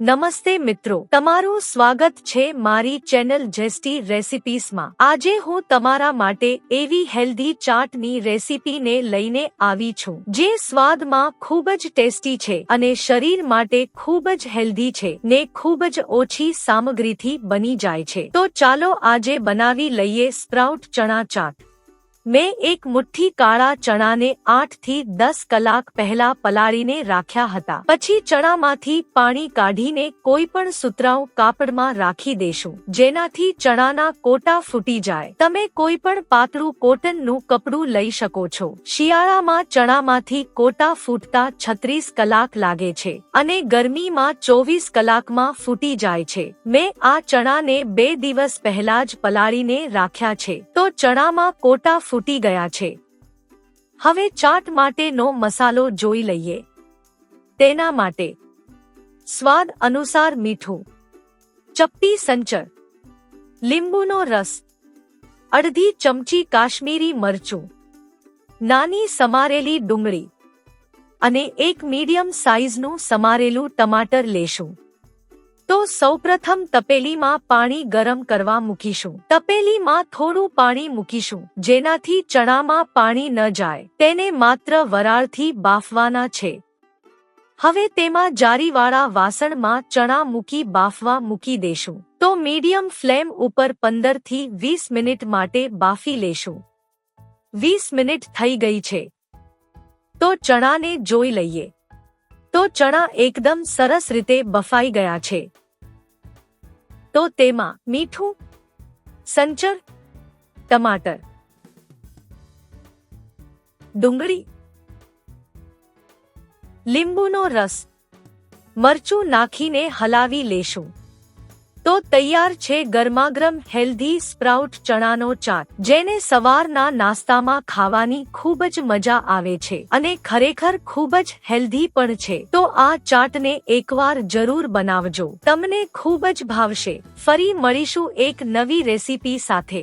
નમસ્તે મિત્રો, તમારું સ્વાગત છે મારી ચેનલ જેસ્ટી રેસિપીસમાં। આજે હું તમારા માટે એવી હેલ્ધી ચાટની રેસિપીને લઈને આવી છું જે સ્વાદમાં ખૂબ જ ટેસ્ટી છે અને શરીર માટે ખૂબ જ હેલ્ધી છે ને ખૂબ જ ઓછી સામગ્રીથી બની જાય છે। તો ચાલો આજે બનાવી લઈએ સ્પ્રાઉટ ચણા ચાટ। મેં એક મુઠ્ઠી કાળા ચણાને 8 થી 10 કલાક પહેલા પલાળીને રાખ્યા હતા। પછી ચણામાંથી પાણી કાઢીને કોઈ પણ સુતરાઉ કાપડમાં રાખી દેશું જેનાથી ચણાના કોટા ફૂટી જાય। તમે કોઈ પણ પાતળું કોટનનું કપડું લઈ શકો છો। શિયાળામાં ચણામાંથી કોટા ફૂટતા 36 કલાક લાગે છે અને ગરમીમાં 24 કલાકમાં ફૂટી જાય છે। મેં આ ચણાને 2 દિવસ પહેલા જ પલાળીને રાખ્યા છે તો ચણામાં કોટા ફૂટી ગયા છે। હવે ચાટ માટેનો મસાલો જોઈ લઈએ। તેના માટે સ્વાદ અનુસાર મીઠું, ચપટી સંચર, લીંબુનો રસ, અડધી ચમચી કાશ્મીરી મરચું, નાની સમારેલી ડુંગળી અને એક મીડિયમ સાઈઝનું સમારેલું ટમાટર લેશું। તો સૌપ્રથમ તપેલીમાં પાણી ગરમ કરવા મૂકીશું। તપેલીમાં થોડું પાણી મૂકીશું જેનાથી ચણામાં પાણી ન જાય, તેને માત્ર વરાળથી બાફવાના છે। હવે તેમાં જારીવાળા વાસણમાં ચણા મૂકી બાફવા મૂકી દેશું। તો મીડિયમ ફ્લેમ ઉપર 15 થી 20 મિનિટ માટે બાફી લેશું। 20 મિનિટ થઈ ગઈ છે તો ચણાને જોઈ લઈએ તો ચણા એકદમ સરસ રીતે બફાઈ ગયા છે। તો તેમાં મીઠું, સંચર, ટમાટર, ડુંગળી, લીંબુનો રસ, મરચું નાખીને હલાવી લેશું। તો તૈયાર છે ગરમાગરમ હેલ્ધી સ્પ્રાઉટ ચણાનો ચાટ, જેને સવારના નાસ્તામાં ખાવાની ખૂબ જ મજા આવે છે અને ખરેખર ખૂબ જ હેલ્ધી પણ છે। તો આ ચાટને એકવાર જરૂર બનાવજો, તમને ખૂબ જ ભાવશે। ફરી મળીશું એક નવી રેસિપી સાથે।